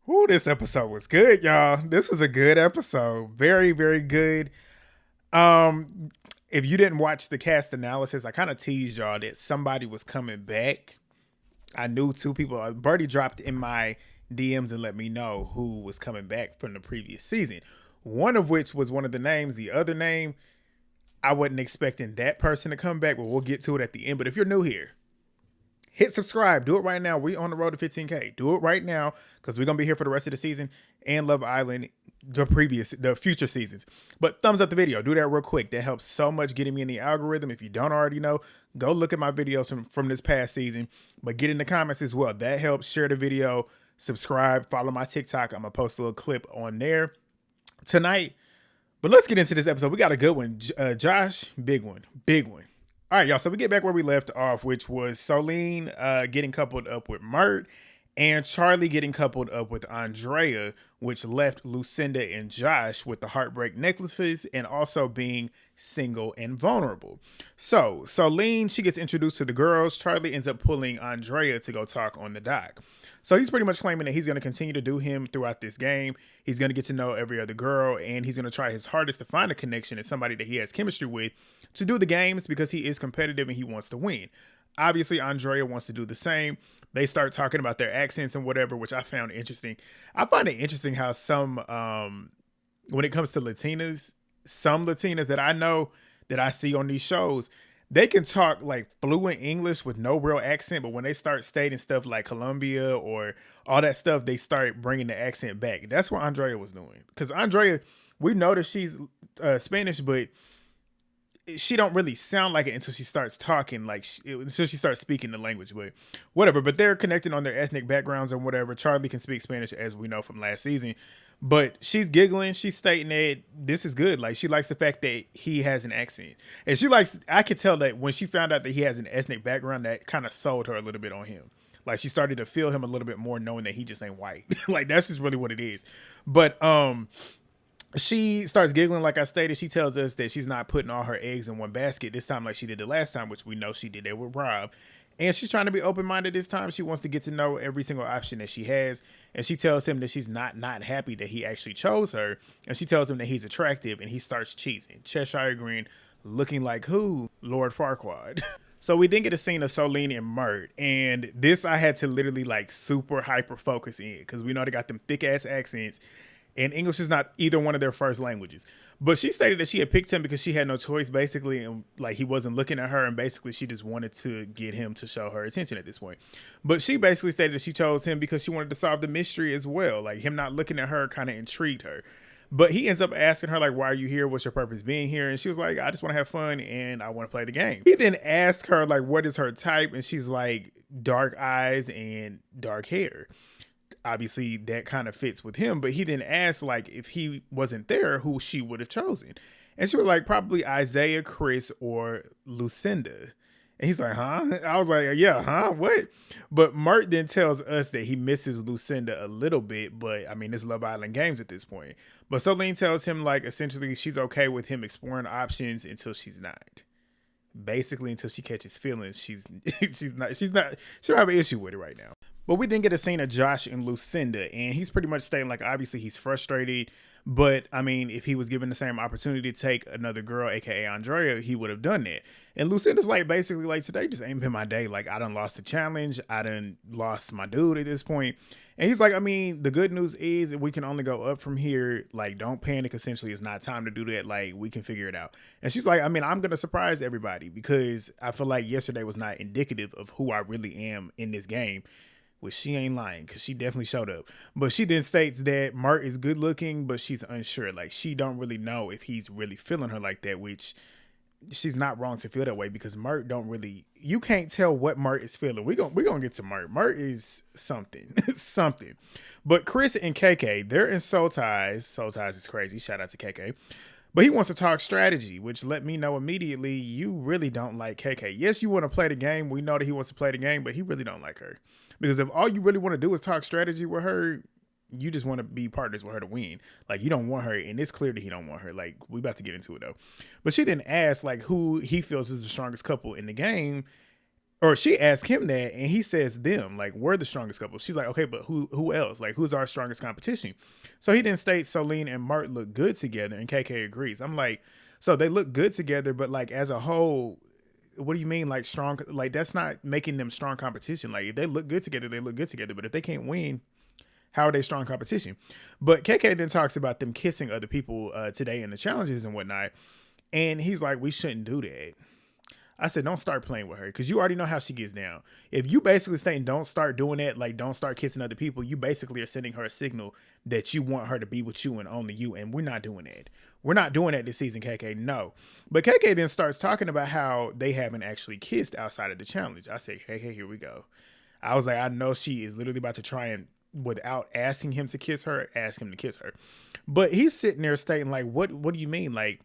Ooh, this episode was good, y'all. This was a good episode. Very, very good. Um, if you didn't watch the cast analysis, I kind of teased y'all that somebody was coming back. I knew two people. Birdie dropped in my DMs and let me know who was coming back from the previous season. One of which was one of the names. The other name, I wasn't expecting that person to come back, but we'll get to it at the end. But if you're new here, hit subscribe. Do it right now. We on the road to 15K. Do it right now because we're gonna be here for the rest of the season and Love Island, the future seasons. But thumbs up the video. Do that real quick. That helps so much getting me in the algorithm. If you don't already know, go look at my videos from this past season. But get in the comments as well. That helps. Share the video. Subscribe. Follow my TikTok. I'm gonna post a little clip on there tonight. But let's get into this episode. We got a good one. Josh, big one. Big one. All right, y'all. So we get back where we left off, which was Solène getting coupled up with Mert and Charlie getting coupled up with Andrea, which left Lucinda and Josh with the heartbreak necklaces and also being single and vulnerable. So Solène, she gets introduced to the girls. Charlie ends up pulling Andrea to go talk on the dock. So he's pretty much claiming that he's going to continue to do him throughout this game. He's going to get to know every other girl, and he's going to try his hardest to find a connection and somebody that he has chemistry with to do the games because he is competitive and he wants to win. Obviously, Andrea wants to do the same. They start talking about their accents and whatever, which I found interesting. I find it interesting how some, when it comes to Latinas, some Latinas that I know that I see on these shows, they can talk like fluent English with no real accent, but when they start stating stuff like Colombia or all that stuff, they start bringing the accent back. That's what Andrea was doing. Because Andrea, we know that she's Spanish, but she don't really sound like it until she starts talking, like until she starts speaking the language. But whatever. But they're connecting on their ethnic backgrounds and whatever. Charlie can speak Spanish, as we know from last season. But she's giggling. She's stating that this is good. Like, she likes the fact that he has an accent. And she likes, I could tell that when she found out that he has an ethnic background, that kind of sold her a little bit on him. Like, she started to feel him a little bit more, knowing that he just ain't white. Like, that's just really what it is. But she starts giggling, like I stated. She tells us that she's not putting all her eggs in one basket this time like she did the last time, which we know she did that with Rob. And she's trying to be open-minded this time. She wants to get to know every single option that she has. And she tells him that she's not happy that he actually chose her. And she tells him that he's attractive, and he starts cheesing. Cheshire Green looking like who? Lord Farquaad. So we then get a scene of Solène and Mert. And this I had to literally like super hyper focus in because we know they got them thick-ass accents. And English is not either one of their first languages. But she stated that she had picked him because she had no choice, basically, and like he wasn't looking at her, and basically she just wanted to get him to show her attention at this point. But she basically stated that she chose him because she wanted to solve the mystery as well. Like, him not looking at her kind of intrigued her. But he ends up asking her, like, why are you here? What's your purpose being here? And she was like, I just want to have fun and I want to play the game. He then asked her, like, what is her type? And she's like, dark eyes and dark hair. Obviously that kind of fits with him, but he then asked, like, if he wasn't there, who she would have chosen. And she was like, probably Isaiah, Chris, or Lucinda. And he's like, huh? I was like, yeah, huh? What? But Mert then tells us that he misses Lucinda a little bit, but I mean, it's Love Island games at this point. But Solène tells him, like, essentially she's okay with him exploring options until she's not. Basically, until she catches feelings, she don't have an issue with it right now. But we then get a scene of Josh and Lucinda, and he's pretty much stating, like, obviously he's frustrated, but I mean, if he was given the same opportunity to take another girl, aka Andrea, he would have done that. And Lucinda's like, basically, like, today just ain't been my day. Like, I done lost the challenge, I done lost my dude at this point. And he's like, I mean, the good news is that we can only go up from here. Like, don't panic. Essentially, it's not time to do that. Like, we can figure it out. And she's like, I mean, I'm going to surprise everybody because I feel like yesterday was not indicative of who I really am in this game. Which she ain't lying because she definitely showed up. But she then states that Mert is good looking, but she's unsure. Like, she don't really know if he's really feeling her like that, which she's not wrong to feel that way because Mert don't really, you can't tell what Mert is feeling. We're gonna get to Mert. Mert is something. Something. But Chris and KK, they're in Soul Ties. Soul Ties is crazy. Shout out to KK. But he wants to talk strategy, which let me know immediately you really don't like KK. Yes, you want to play the game. We know that he wants to play the game, but he really don't like her. Because if all you really want to do is talk strategy with her, you just want to be partners with her to win. Like, you don't want her, and it's clear that he don't want her. Like, we about to get into it, though. But she then asked, like, who he feels is the strongest couple in the game, or she asked him that, and he says them, like, we're the strongest couple. She's like, okay, but who else? Like, who's our strongest competition? So he then states Solène and Mert look good together, and KK agrees. I'm like, so they look good together, but like as a whole, what do you mean like strong? Like that's not making them strong competition. Like if they look good together, they look good together. But if they can't win, how are they strong competition? But KK then talks about them kissing other people today in the challenges and whatnot. And he's like, we shouldn't do that. I said, don't start playing with her because you already know how she gets down. If you basically saying don't start doing that, like don't start kissing other people, you basically are sending her a signal that you want her to be with you and only you. And we're not doing that. We're not doing that this season, KK. No. But KK then starts talking about how they haven't actually kissed outside of the challenge. I said, KK, here we go. I was like, I know she is literally about to try and, without asking him to kiss her, ask him to kiss her. But he's sitting there stating like, what do you mean? Like,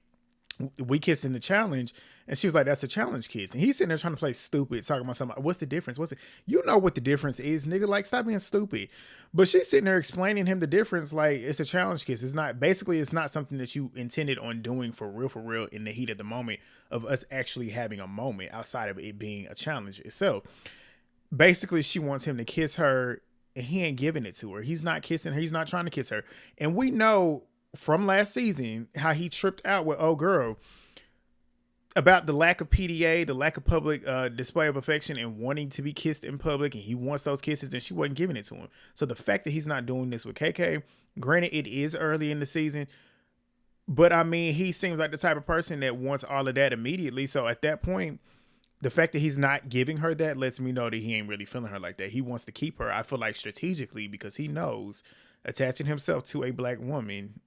we kissed in the challenge, and she was like, that's a challenge kiss. And he's sitting there trying to play stupid, talking about something. What's the difference? You know what the difference is, nigga. Like, stop being stupid. But she's sitting there explaining him the difference. Like, it's a challenge kiss. It's not something that you intended on doing for real in the heat of the moment of us actually having a moment outside of it being a challenge itself. Basically, she wants him to kiss her, and he ain't giving it to her. He's not kissing her. He's not trying to kiss her. And we know from last season how he tripped out with old girl about the lack of PDA, the lack of public display of affection and wanting to be kissed in public, and he wants those kisses and she wasn't giving it to him. So the fact that he's not doing this with KK, granted it is early in the season, but I mean he seems like the type of person that wants all of that immediately. So at that point, the fact that he's not giving her that lets me know that he ain't really feeling her like that. He wants to keep her, I feel like, strategically, because he knows attaching himself to a black woman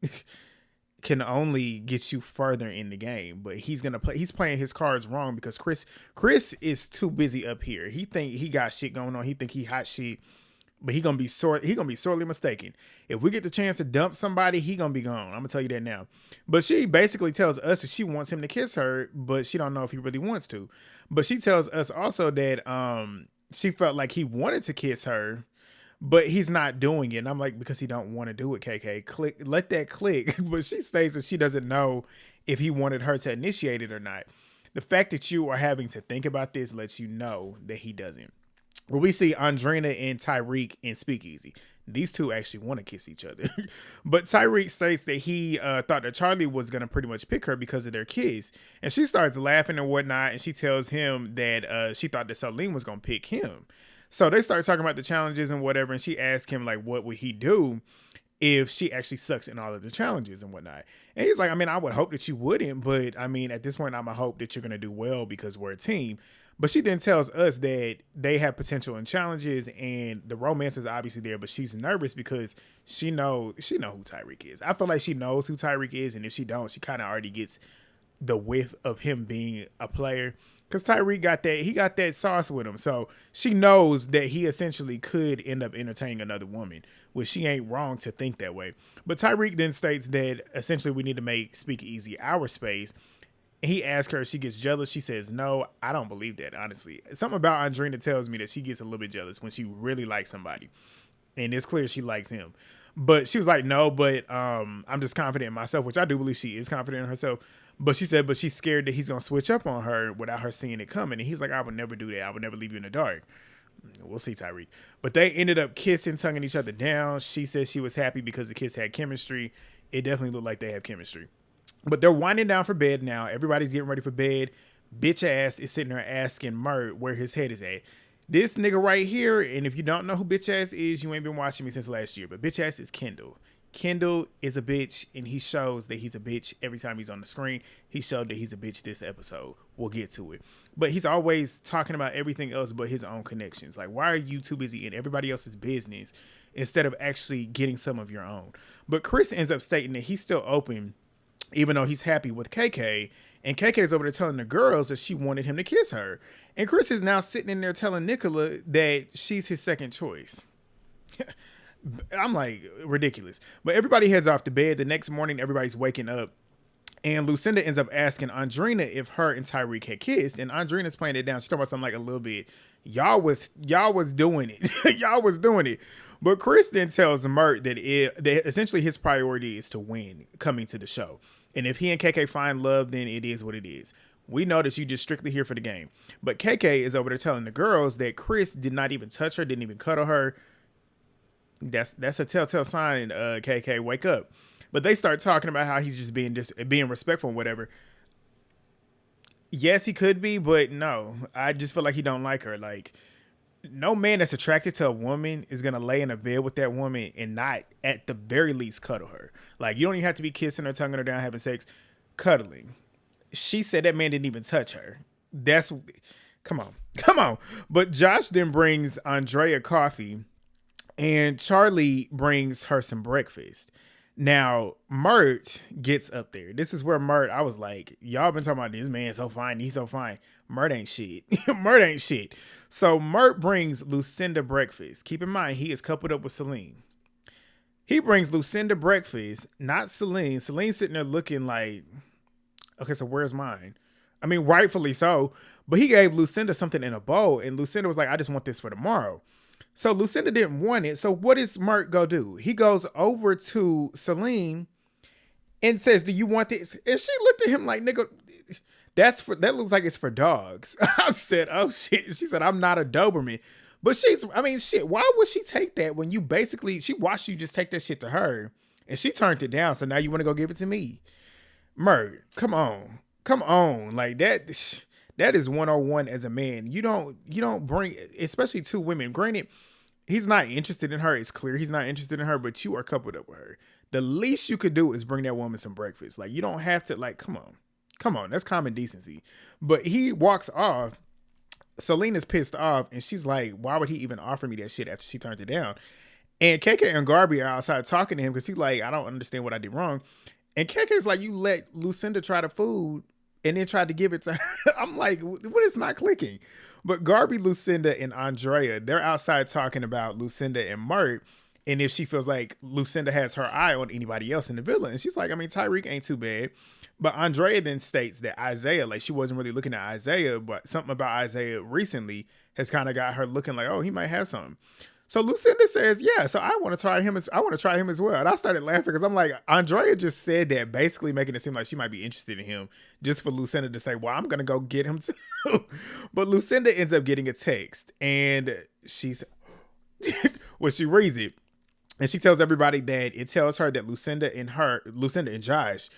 can only get you further in the game. But he's playing his cards wrong because Chris is too busy up here. He think he got shit going on. He think he hot shit, but he gonna be sorely mistaken. If we get the chance to dump somebody, he gonna be gone. I'm gonna tell you that now. But she basically tells us that she wants him to kiss her, but she don't know if he really wants to. But she tells us also that she felt like he wanted to kiss her, but he's not doing it. And I'm like, because he don't want to do it, KK. Let that click. But she states that she doesn't know if he wanted her to initiate it or not. The fact that you are having to think about this lets you know that he doesn't. Well, we see Andreina and Tyrique in Speakeasy. These two actually want to kiss each other. But Tyrique states that he thought that Charlie was going to pretty much pick her because of their kiss. And she starts laughing and whatnot. And she tells him that she thought that Solène was going to pick him. So they start talking about the challenges and whatever, and she asked him, like, what would he do if she actually sucks in all of the challenges and whatnot? And he's like, I mean, I would hope that you wouldn't, but I mean, at this point, I'm going to hope that you're going to do well because we're a team. But she then tells us that they have potential in challenges and the romance is obviously there, but she's nervous because she know who Tyrique is. I feel like she knows who Tyrique is, and if she don't, she kind of already gets the whiff of him being a player. Because Tyrique got that sauce with him. So she knows that he essentially could end up entertaining another woman, which she ain't wrong to think that way. But Tyrique then states that essentially we need to make Speakeasy our space. And he asks her if she gets jealous. She says, no, I don't believe that, honestly. Something about Andreina tells me that she gets a little bit jealous when she really likes somebody. And it's clear she likes him. But she was like, no, but I'm just confident in myself, which I do believe she is confident in herself. But she said, but she's scared that he's going to switch up on her without her seeing it coming. And he's like, I would never do that. I would never leave you in the dark. We'll see, Tyrique. But they ended up kissing, tonguing each other down. She said she was happy because the kiss had chemistry. It definitely looked like they have chemistry. But they're winding down for bed now. Everybody's getting ready for bed. Bitch ass is sitting there asking Mert where his head is at. This nigga right here, and if you don't know who bitch ass is, you ain't been watching me since last year, but bitch ass is Kendall. Kendall is a bitch, and he shows that he's a bitch every time he's on the screen. He showed that he's a bitch this episode. We'll get to it. But he's always talking about everything else but his own connections. Like, why are you too busy in everybody else's business instead of actually getting some of your own? But Chris ends up stating that he's still open, even though he's happy with KK. And KK is over there telling the girls that she wanted him to kiss her. And Chris is now sitting in there telling Nicola that she's his second choice. I'm like, ridiculous. But everybody heads off to bed. The next morning, everybody's waking up. And Lucinda ends up asking Andreina if her and Tyrique had kissed. And Andreina's playing it down. She's talking about something like a little bit. Y'all was doing it. Y'all was doing it. But Chris then tells Mert that essentially his priority is to win coming to the show. And if he and KK find love, then it is what it is. We know that you just strictly here for the game. But KK is over there telling the girls that Chris did not even touch her, didn't even cuddle her. That's a telltale sign, KK, wake up. But they start talking about how he's just being respectful and whatever. Yes, he could be, but no. I just feel like he don't like her. Like, no man that's attracted to a woman is gonna lay in a bed with that woman and not at the very least cuddle her. Like, you don't even have to be kissing her, tonguing her down, having sex, cuddling. She said that man didn't even touch her. Come on. But Josh then brings Andrea coffee, and Charlie brings her some breakfast. Now, Mert gets up there. This is where Mert, I was like, y'all been talking about this man so fine, he's so fine. Mert ain't shit. Mert ain't shit. So Mert brings Lucinda breakfast. Keep in mind, he is coupled up with Celine. He brings Lucinda breakfast, not Celine. Celine's sitting there looking like, okay, so where's mine? I mean, rightfully so. But he gave Lucinda something in a bowl, and Lucinda was like, I just want this for tomorrow. So Lucinda didn't want it. So what does Mert go do? He goes over to Celine and says, do you want this? And she looked at him like, nigga, that looks like it's for dogs. I said, oh shit. She said, I'm not a Doberman. But shit, why would she take that when she watched you just take that shit to her and she turned it down. So now you want to go give it to me? Mert, come on. Like that is 101 as a man. You don't bring, especially two women. Granted, he's not interested in her. It's clear he's not interested in her, but you are coupled up with her. The least you could do is bring that woman some breakfast. Like, you don't have to, like, come on. That's common decency. But he walks off. Selena's pissed off, and she's like, why would he even offer me that shit after she turned it down? And KK and Garbi are outside talking to him because he's like, I don't understand what I did wrong. And KK's like, you let Lucinda try the food and then tried to give it to her. I'm like, what is not clicking? But Garbi, Lucinda, and Andrea, they're outside talking about Lucinda and Mert, and if she feels like Lucinda has her eye on anybody else in the villa. And she's like, I mean, Tyrique ain't too bad. But Andrea then states that Isaiah, like, she wasn't really looking at Isaiah, but something about Isaiah recently has kind of got her looking like, oh, he might have something. So Lucinda says, yeah, so I want to try him as well. And I started laughing because I'm like, Andrea just said that, basically making it seem like she might be interested in him, just for Lucinda to say, well, I'm going to go get him too. But Lucinda ends up getting a text, and she's, well, she reads it, and she tells everybody that it tells her that Lucinda and Josh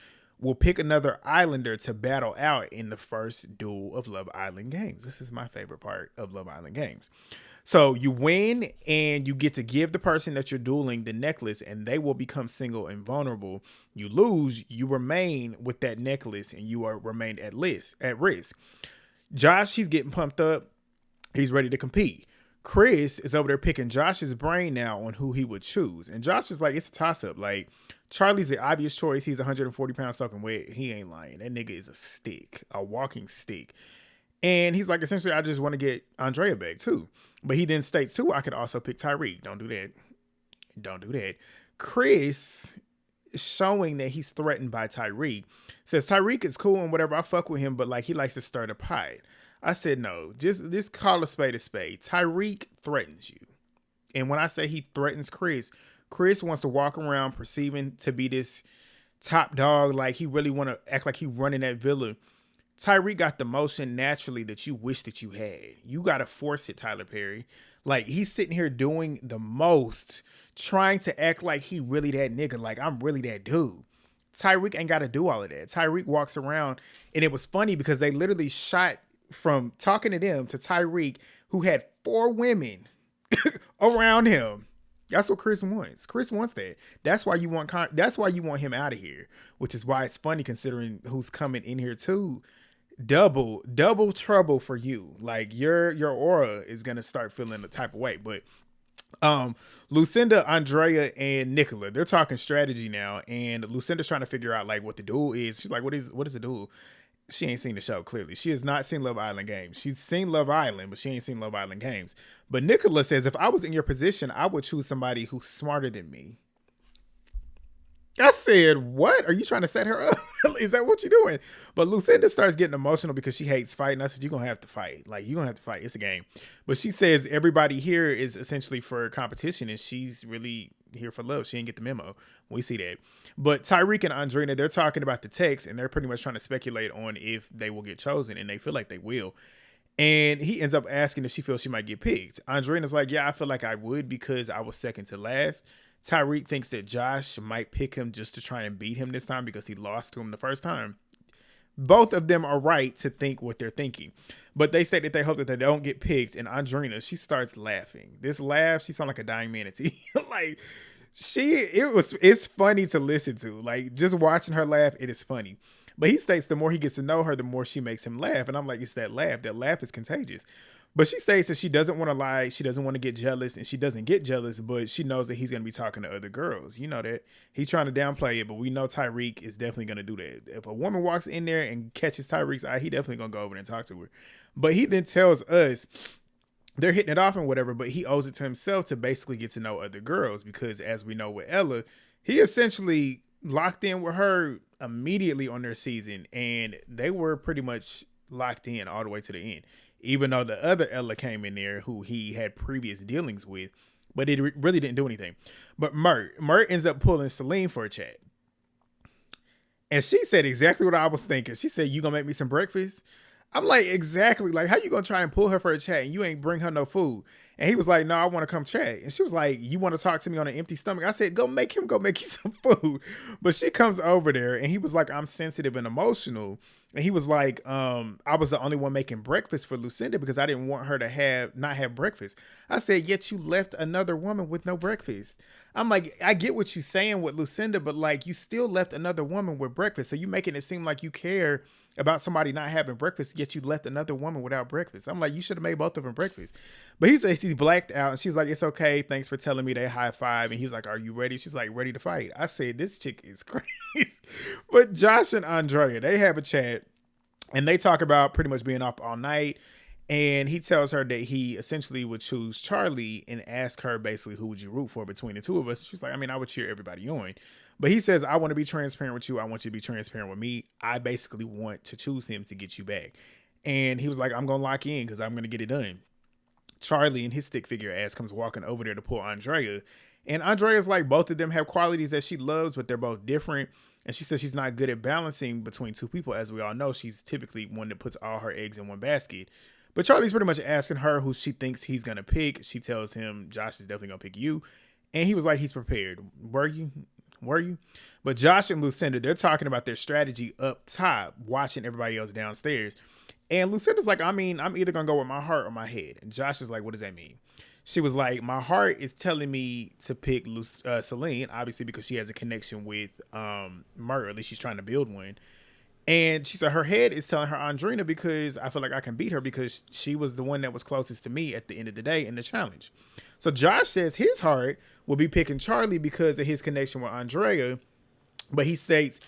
will pick another islander to battle out in the first duel of Love Island games. This is my favorite part of Love Island games. So you win, and you get to give the person that you're dueling the necklace, and they will become single and vulnerable. You lose, you remain with that necklace, and you are remained at risk. Josh, he's getting pumped up. He's ready to compete. Chris is over there picking Josh's brain now on who he would choose. And Josh is like, it's a toss-up. Like, Charlie's the obvious choice. He's 140 pounds soaking wet. He ain't lying. That nigga is a stick, a walking stick. And he's like, essentially, I just want to get Andrea back too. But he then states too, I could also pick Tyrique. Don't do that. Chris, showing that he's threatened by Tyrique, says Tyrique is cool and whatever. I fuck with him, but like, he likes to stir the pot. I said, no, just call a spade a spade. Tyrique threatens you. And when I say he threatens Chris wants to walk around perceiving to be this top dog. Like, he really want to act like he running that villa. Tyrique got the motion naturally that you wish that you had. You got to force it, Tyler Perry. Like, he's sitting here doing the most, trying to act like he really that nigga. Like, I'm really that dude. Tyrique ain't got to do all of that. Tyrique walks around, and it was funny because they literally shot from talking to them to Tyrique, who had 4 women around him. That's what Chris wants. Chris wants that. That's why you want him out of here, which is why it's funny considering who's coming in here too. Double trouble for you. Like, your aura is gonna start feeling the type of way. But Lucinda, Andrea, and Nicola, they're talking strategy now, and Lucinda's trying to figure out like what the duel is. She's like, what is a duel? She ain't seen the show, clearly. She has not seen Love Island games. She's seen Love Island, but she ain't seen Love Island games. But Nicola says, if I was in your position, I would choose somebody who's smarter than me. I said, what? Are you trying to set her up? Is that what you're doing? But Lucinda starts getting emotional because she hates fighting. I said, you're going to have to fight. Like, you're going to have to fight. It's a game. But she says everybody here is essentially for competition, and she's really here for love. She didn't get the memo. We see that. But Tyrique and Andreina, they're talking about the text, and they're pretty much trying to speculate on if they will get chosen, and they feel like they will. And he ends up asking if she feels she might get picked. Andreina's like, yeah, I feel like I would because I was second to last. Tyrique thinks that Josh might pick him just to try and beat him this time because he lost to him the first time. Both of them are right to think what they're thinking. But they say that they hope that they don't get picked. And Andreina, she starts laughing. This laugh, she sounds like a dying manatee. Like, it's funny to listen to. Like, just watching her laugh, it is funny. But he states the more he gets to know her, the more she makes him laugh. And I'm like, it's that laugh. That laugh is contagious. But she states that she doesn't want to lie. She doesn't want to get jealous. And she doesn't get jealous, but she knows that he's going to be talking to other girls. You know that. He's trying to downplay it, but we know Tyrique is definitely going to do that. If a woman walks in there and catches Tyrique's eye, he definitely going to go over and talk to her. But he then tells us they're hitting it off and whatever, but he owes it to himself to basically get to know other girls because, as we know with Ella, he essentially locked in with her immediately on their season, and they were pretty much locked in all the way to the end, even though the other Ella came in there who he had previous dealings with, but it really didn't do anything. But Mert ends up pulling Solène for a chat, and she said exactly what I was thinking. She said, "You gonna make me some breakfast?" I'm like, exactly. Like, how you gonna try and pull her for a chat and you ain't bring her no food? And he was like, no, I want to come chat. And she was like, you want to talk to me on an empty stomach? I said, go make you some food. But she comes over there and he was like, I'm sensitive and emotional. And he was like, I was the only one making breakfast for Lucinda because I didn't want her to not have breakfast. I said, yet you left another woman with no breakfast. I'm like, I get what you're saying with Lucinda, but like, you still left another woman with breakfast. So you making it seem like you care about somebody not having breakfast, yet you left another woman without breakfast. I'm like, you should have made both of them breakfast. But he says he's blacked out, and she's like, it's okay. Thanks for telling me. They high five. And he's like, are you ready? She's like, ready to fight. I said, this chick is crazy. But Josh and Andrea, they have a chat, and they talk about pretty much being up all night. And he tells her that he essentially would choose Charlie and ask her basically, who would you root for between the two of us? She's like, I mean, I would cheer everybody on. But he says, I want to be transparent with you. I want you to be transparent with me. I basically want to choose him to get you back. And he was like, I'm going to lock in because I'm going to get it done. Charlie and his stick figure ass comes walking over there to pull Andrea. And Andrea's like, both of them have qualities that she loves, but they're both different. And she says she's not good at balancing between two people. As we all know, she's typically one that puts all her eggs in one basket. But Charlie's pretty much asking her who she thinks he's going to pick. She tells him Josh is definitely going to pick you. And he was like, he's prepared. Were you? But Josh and Lucinda, they're talking about their strategy up top, watching everybody else downstairs. And Lucinda's like, I mean, I'm either going to go with my heart or my head. And Josh is like, what does that mean? She was like, my heart is telling me to pick Solène, obviously because she has a connection with Mert, at least she's trying to build one. And she said her head is telling her Andreina because I feel like I can beat her because she was the one that was closest to me at the end of the day in the challenge. So Josh says his heart will be picking Charlie because of his connection with Andrea. But he states,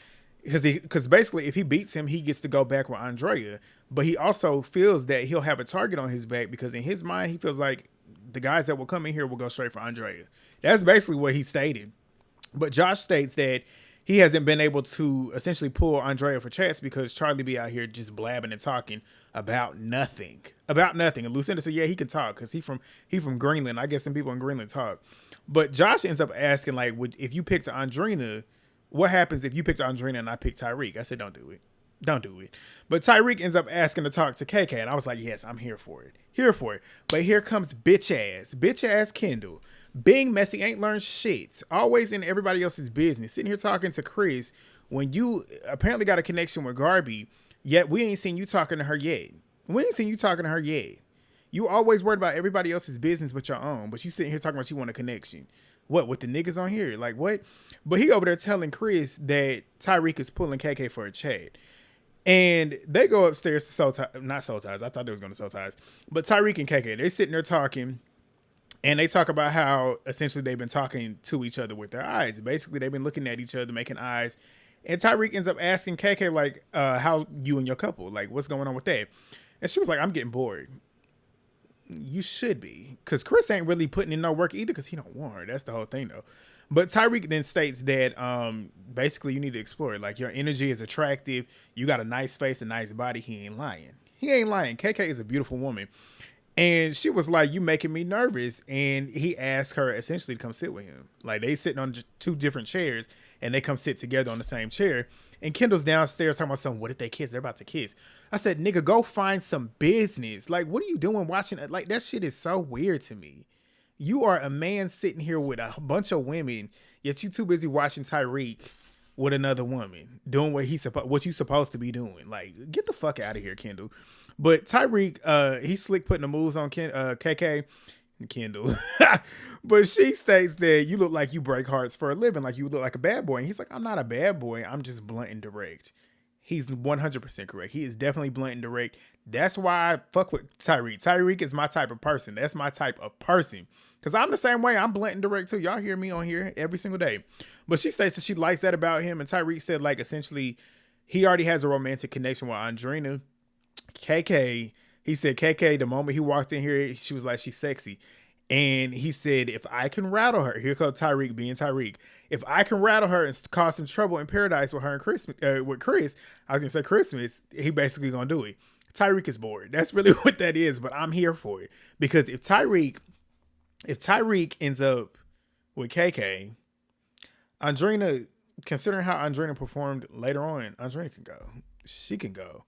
because basically if he beats him, he gets to go back with Andrea. But he also feels that he'll have a target on his back because in his mind, he feels like the guys that will come in here will go straight for Andrea. That's basically what he stated. But Josh states that he hasn't been able to essentially pull Andrea for chats because Charlie be out here just blabbing and talking about nothing. And Lucinda said, yeah, he can talk because he from Greenland. I guess some people in Greenland talk. But Josh ends up asking, like, if you picked Andreina, what happens if you picked Andreina and I picked Tyrique? I said, don't do it. But Tyrique ends up asking to talk to KK, and I was like, yes, I'm here for it. But here comes bitch ass Kendall. Being messy, ain't learned shit. Always in everybody else's business. Sitting here talking to Chris when you apparently got a connection with Garbi, yet we ain't seen you talking to her yet. You always worried about everybody else's business but your own. But you sitting here talking about you want a connection. What, with the niggas on here? Like, what? But he over there telling Chris that Tyrique is pulling KK for a chat. And they go upstairs to not Soul Ties. I thought they was going to Soul Ties. But Tyrique and KK, they sitting there talking. And they talk about how essentially they've been talking to each other with their eyes. Basically, they've been looking at each other, making eyes. And Tyrique ends up asking KK, like, how you and your couple, like, what's going on with that? And she was like, I'm getting bored. You should be. Because Chris ain't really putting in no work either because he don't want her. That's the whole thing, though. But Tyrique then states that basically you need to explore it. Like, your energy is attractive. You got a nice face, a nice body. He ain't lying. KK is a beautiful woman. And she was like, "You making me nervous." And he asked her essentially to come sit with him. Like they sitting on two different chairs, and they come sit together on the same chair. And Kendall's downstairs talking about something. What if they kiss? They're about to kiss. I said, "Nigga, go find some business. Like, what are you doing watching it? Like, that shit is so weird to me. You are a man sitting here with a bunch of women, yet you too busy watching Tyrique with another woman doing what you supposed to be doing. Like, get the fuck out of here, Kendall." But Tyrique, he's slick putting the moves on KK and Kendall. But she states that you look like you break hearts for a living, like you look like a bad boy. And he's like, "I'm not a bad boy. I'm just blunt and direct." He's 100% correct. He is definitely blunt and direct. That's why I fuck with Tyrique. Tyrique is my type of person. That's my type of person. Because I'm the same way. I'm blunt and direct too. Y'all hear me on here every single day. But she states that she likes that about him. And Tyrique said, like, essentially, he already has a romantic connection with Andreina. KK, he said, KK, the moment he walked in here, she was like, she's sexy. And he said, if I can rattle her, here comes Tyrique being Tyrique. If I can rattle her and cause some trouble in paradise with her and Chris, I was gonna say Christmas, he basically gonna do it. Tyrique is bored. That's really what that is. But I'm here for it because if Tyrique ends up with KK, Andreina, considering how Andreina performed later on, Andreina can go. She can go.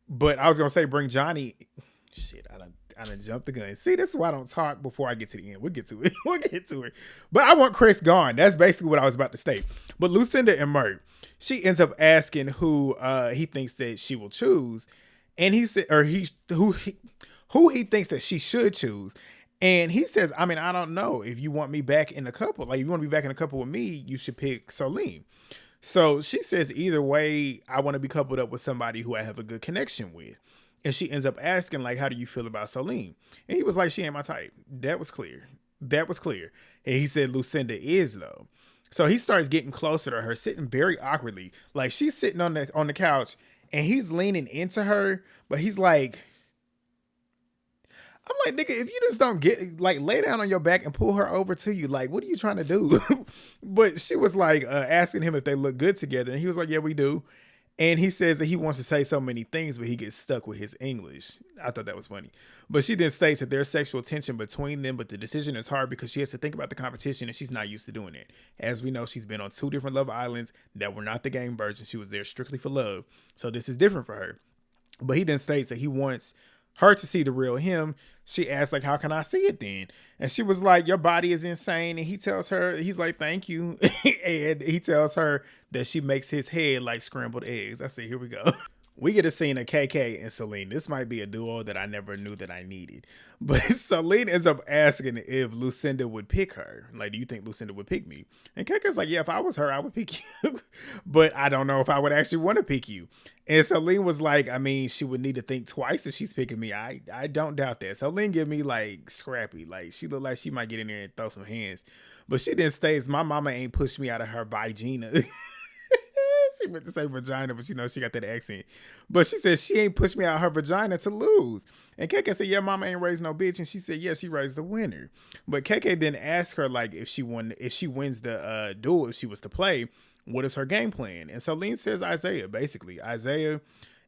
But I was gonna say bring Johnny. Shit, I done jumped the gun. See, this is why I don't talk before I get to the end. We'll get to it. We'll get to it. But I want Chris gone. That's basically what I was about to state. But Lucinda and Mert, she ends up asking who he thinks that she will choose, and he said, or who he thinks that she should choose. And he says, I mean, I don't know. If you want me back in a couple, like if you want to be back in a couple with me, you should pick Solène. So she says, either way, I want to be coupled up with somebody who I have a good connection with. And she ends up asking, like, how do you feel about Solène? And he was like, she ain't my type. That was clear. And he said, Lucinda is, though. So he starts getting closer to her, sitting very awkwardly. Like, she's sitting on the couch, and he's leaning into her, but he's like, I'm like, nigga, if you just don't get, like, lay down on your back and pull her over to you, like, what are you trying to do? But she was, like, asking him if they look good together. And he was like, yeah, we do. And he says that he wants to say so many things, but he gets stuck with his English. I thought that was funny. But she then states that there's sexual tension between them, but the decision is hard because she has to think about the competition and she's not used to doing it. As we know, she's been on 2 different Love Islands that were not the game version. She was there strictly for love. So this is different for her. But he then states that he wants her to see the real him. She asked, like, how can I see it then? And she was like, your body is insane. And he tells her, he's like, thank you. And he tells her that she makes his head like scrambled eggs. I say, here we go. We get a scene of KK and Solène. This might be a duo that I never knew that I needed. But Solène ends up asking if Lucinda would pick her. Like, do you think Lucinda would pick me? And KK's like, yeah, if I was her, I would pick you. But I don't know if I would actually want to pick you. And Solène was like, I mean, she would need to think twice if she's picking me. I don't doubt that. Solène give me, like, scrappy. Like, she look like she might get in there and throw some hands. But she then states, my mama ain't pushed me out of her vagina. She meant to say vagina, but you know, she got that accent. But she said she ain't pushed me out her vagina to lose. And KK said, yeah, mama ain't raised no bitch. And she said, yeah, she raised the winner. But KK then asked her, like, if she wins the duel, if she was to play, what is her game plan? And Solène says Isaiah, basically. Isaiah.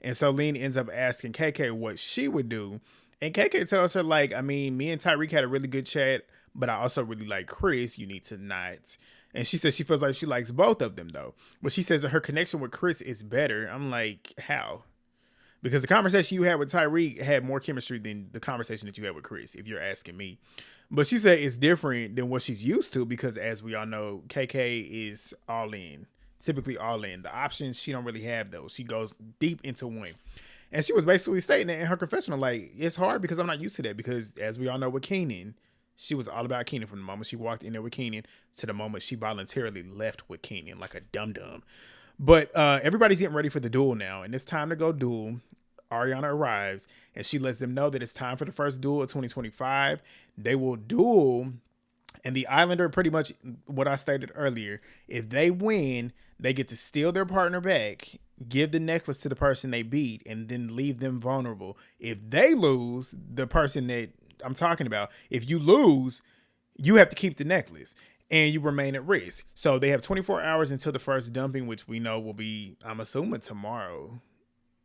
And Solène ends up asking KK what she would do. And KK tells her, like, I mean, me and Tyrique had a really good chat, but I also really like Chris. You need to not. And she says she feels like she likes both of them, though. But she says that her connection with Chris is better. I'm like, how? Because the conversation you had with Tyrique had more chemistry than the conversation that you had with Chris, if you're asking me. But she said it's different than what she's used to because, as we all know, KK is all in. Typically all in. The options, she don't really have those. She goes deep into one. And she was basically stating that in her confessional, like, it's hard because I'm not used to that. Because, as we all know with Kenan, she was all about Kenan from the moment she walked in there with Kenan to the moment she voluntarily left with Kenan, like a dum-dum. But everybody's getting ready for the duel now, and it's time to go duel. Ariana arrives, and she lets them know that it's time for the first duel of 2025. They will duel, and the Islander, pretty much what I stated earlier, if they win, they get to steal their partner back, give the necklace to the person they beat, and then leave them vulnerable. If they lose, the person that I'm talking about, if you lose, you have to keep the necklace and you remain at risk. So they have 24 hours until the first dumping, which we know will be, I'm assuming, tomorrow.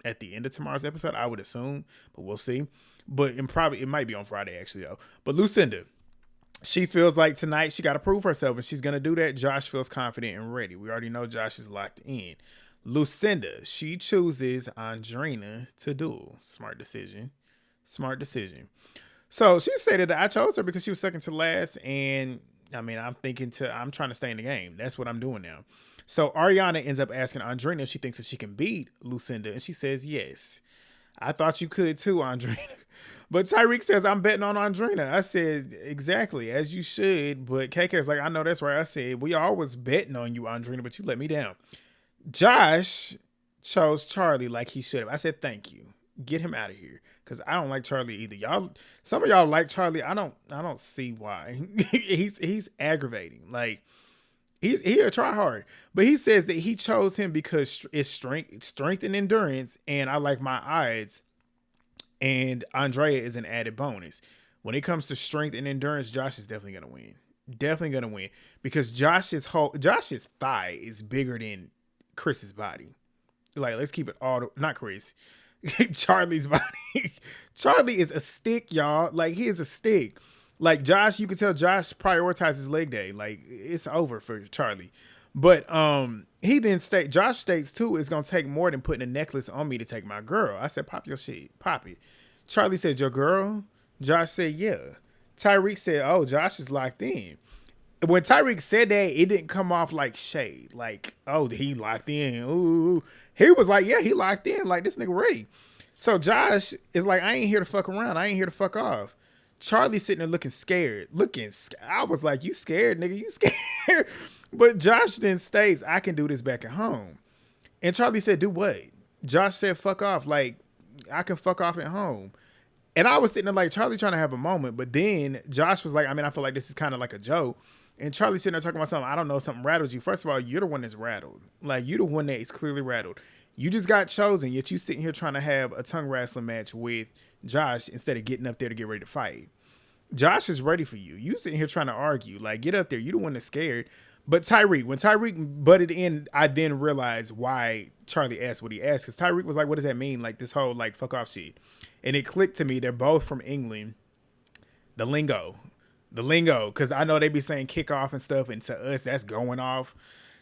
At the end of tomorrow's episode, I would assume, but we'll see. But it might be on Friday actually though. But Lucinda, she feels like tonight she got to prove herself, and she's gonna do that. Josh feels confident and ready. We already know Josh is locked in. Lucinda, she chooses Andreina to duel. Smart decision. Smart decision. So she stated that I chose her because she was second to last, and I mean, I'm trying to stay in the game. That's what I'm doing now. So Ariana ends up asking Andreina if she thinks that she can beat Lucinda, and she says yes. I thought you could too, Andreina. But Tyrique says, I'm betting on Andreina. I said, exactly, as you should. But KK's like, I know that's right. I said, we always betting on you, Andreina, but you let me down. Josh chose Charlie like he should have. I said, thank you. Get him out of here. Because I don't like Charlie either. Some of y'all like Charlie. I don't see why. he's aggravating. Like, he a try hard. But he says that he chose him because it's strength and endurance, and I like my odds. And Andrea is an added bonus. When it comes to strength and endurance, Josh is definitely gonna win. Definitely gonna win. Because Josh's thigh is bigger than Chris's body. Like, let's keep it not Chris. Charlie's body. Charlie is a stick, y'all. Like, he is a stick. Like, Josh, you can tell Josh prioritizes leg day. Like, it's over for Charlie. But Josh states too, it's gonna take more than putting a necklace on me to take my girl. I said, pop your shit, pop it. Charlie said, your girl? Josh said, yeah. Tyrique said, oh, Josh is locked in. When Tyrique said that, it didn't come off like shade. Like, oh, he locked in. Ooh. He was like, yeah, he locked in. Like, this nigga ready. So Josh is like, I ain't here to fuck around. I ain't here to fuck off. Charlie sitting there looking scared. I was like, you scared, nigga? You scared? But Josh then states, I can do this back at home. And Charlie said, do what? Josh said, fuck off. Like, I can fuck off at home. And I was sitting there like, Charlie trying to have a moment. But then Josh was like, I mean, I feel like this is kind of like a joke. And Charlie sitting there talking about something, I don't know, something rattled you. First of all, you're the one that's rattled. Like, you're the one that is clearly rattled. You just got chosen, yet you sitting here trying to have a tongue wrestling match with Josh instead of getting up there to get ready to fight. Josh is ready for you. You sitting here trying to argue. Like, get up there. You the one that's scared. But when Tyrique butted in, I then realized why Charlie asked what he asked. Because Tyrique was like, what does that mean? Like, this whole, like, fuck off shit. And it clicked to me. They're both from England. The lingo. Because I know they be saying kick off and stuff. And to us, that's going off.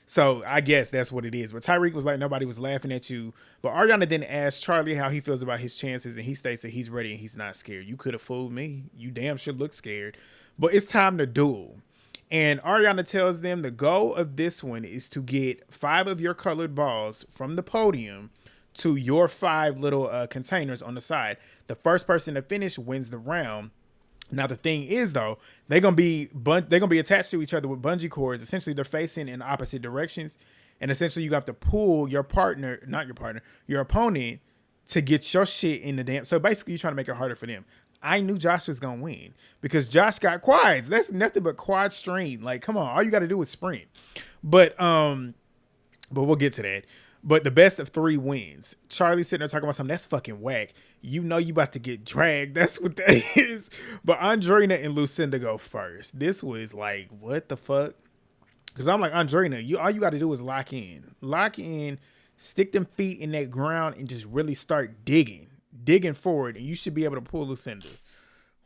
So I guess that's what it is. But Tyrique was like, nobody was laughing at you. But Ariana then asked Charlie how he feels about his chances. And he states that he's ready and he's not scared. You could have fooled me. You damn sure look scared. But it's time to duel. And Ariana tells them the goal of this one is to get 5 of your colored balls from the podium to your 5 little containers on the side. The first person to finish wins the round. Now the thing is though, they're gonna be attached to each other with bungee cords. Essentially, they're facing in opposite directions, and essentially you have to pull your opponent to get your shit in the damn. So basically, you're trying to make it harder for them. I knew Josh was gonna win because Josh got quads. That's nothing but quad stream. Like, come on, all you got to do is sprint. But we'll get to that. But the best of 3 wins. Charlie sitting there talking about something that's fucking whack. You know you about to get dragged. That's what that is. But Andreina and Lucinda go first. This was like, what the fuck? Because I'm like, Andreina, all you got to do is lock in, stick them feet in that ground, and just really start digging forward, and you should be able to pull Lucinda.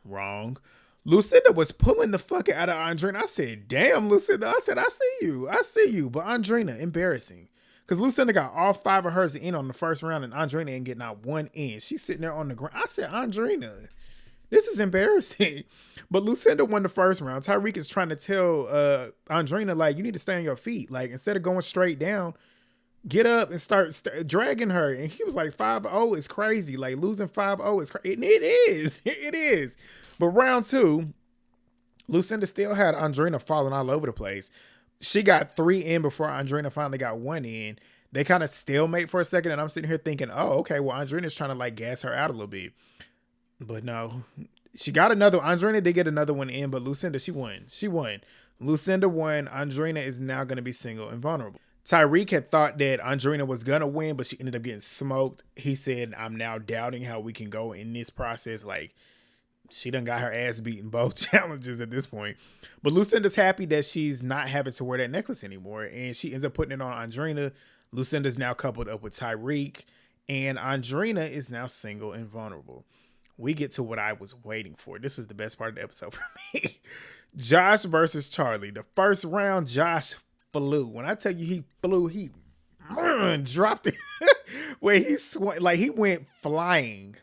Wrong. Lucinda was pulling the fuck out of Andreina. I said, damn, Lucinda. I said, I see you. But Andreina, embarrassing. Because Lucinda got all 5 of hers in on the first round, and Andreina ain't getting out 1 in. She's sitting there on the ground. I said, Andreina, this is embarrassing. But Lucinda won the first round. Tyrique is trying to tell Andreina, like, you need to stay on your feet. Like, instead of going straight down, get up and start dragging her. And he was like, 5-0 is crazy. Like, losing 5-0 is crazy. It is. It is. But round 2, Lucinda still had Andreina falling all over the place. She got 3 in before Andreina finally got 1 in. They kind of stalemate for a second, and I'm sitting here thinking, oh, okay, well, Andreina's trying to, like, gas her out a little bit. But no. She got another. Andreina did get another one in, but Lucinda, she won. Lucinda won. Andreina is now going to be single and vulnerable. Tyrique had thought that Andreina was going to win, but she ended up getting smoked. He said, I'm now doubting how we can go in this process. Like, she done got her ass beaten both challenges at this point. But Lucinda's happy that she's not having to wear that necklace anymore. And she ends up putting it on Andreina. Lucinda's now coupled up with Tyrique. And Andreina is now single and vulnerable. we get to what I was waiting for. This was the best part of the episode for me. Josh versus Charlie. The first round, Josh flew. When I tell you he flew, he dropped it. Where he like he went flying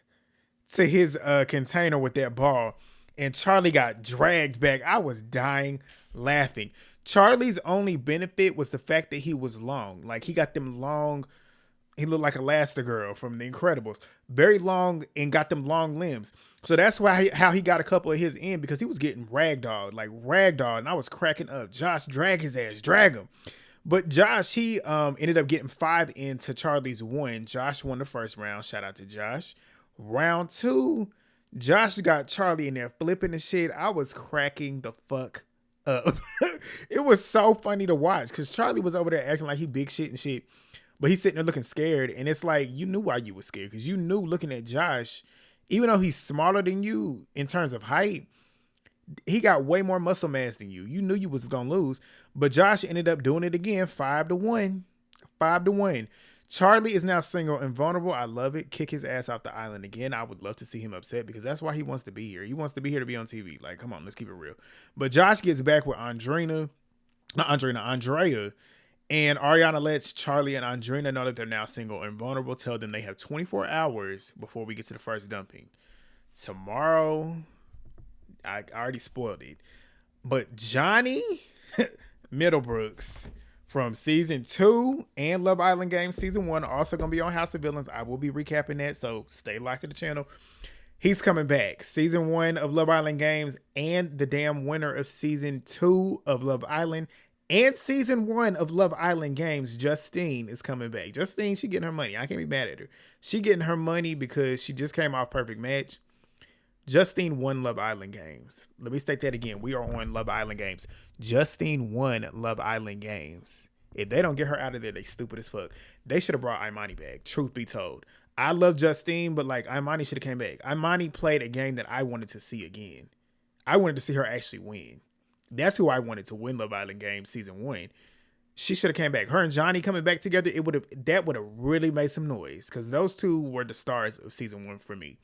to his container with that ball, and Charlie got dragged back. I was dying laughing. Charlie's only benefit was the fact that he was long. Like, he got them long. He looked like Elastigirl from The Incredibles. Very long and got them long limbs. So that's why how he got a couple of his in, because he was getting ragdolled, like ragdolled, and I was cracking up. Josh, drag his ass, drag him. But Josh, he ended up getting 5 into Charlie's 1. Josh won the first round. Shout out to Josh. Round 2, Josh got Charlie in there flipping the shit. I was cracking the fuck up. It was so funny to watch because Charlie was over there acting like he big shit and shit, but he's sitting there looking scared. And it's like, you knew why you were scared, because you knew looking at Josh, even though he's smaller than you in terms of height, he got way more muscle mass than you. You knew you was gonna lose, but Josh ended up doing it again, 5-1, 5-1. Charlie is now single and vulnerable. I love it. Kick his ass off the island again. I would love to see him upset, because that's why he wants to be here. He wants to be here to be on TV. Like, come on, let's keep it real. But Josh gets back with Andrea. And Ariana lets Charlie and Andreina know that they're now single and vulnerable. Tell them they have 24 hours before we get to the first dumping. Tomorrow, I already spoiled it, but Johnny Middlebrooks from season 2 and Love Island Games season 1 also gonna be on House of Villains. I will be recapping that, so stay locked to the channel. He's coming back. Season 1 of Love Island Games and the damn winner of season 2 of Love Island and season 1 of Love Island Games, Justine, is coming back. Justine, she getting her money. I can't be mad at her. She getting her money because she just came off Perfect Match. Justine won Love Island Games. Let me state that again. We are on Love Island Games. Justine won Love Island Games. If they don't get her out of there, they stupid as fuck. They should have brought Imani back, truth be told. I love Justine, but like, Imani should have came back. Imani played a game that I wanted to see again. I wanted to see her actually win. That's who I wanted to win Love Island Games season 1. She should have came back. Her and Johnny coming back together, that would have really made some noise, because those two were the stars of season 1 for me.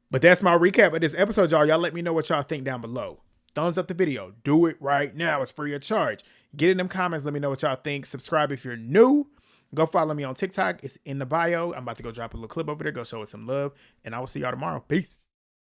But that's my recap of this episode, y'all. Y'all let me know what y'all think down below. Thumbs up the video. Do it right now. It's free of charge. Get in them comments. Let me know what y'all think. Subscribe if you're new. Go follow me on TikTok. It's in the bio. I'm about to go drop a little clip over there. Go show us some love. And I will see y'all tomorrow. Peace.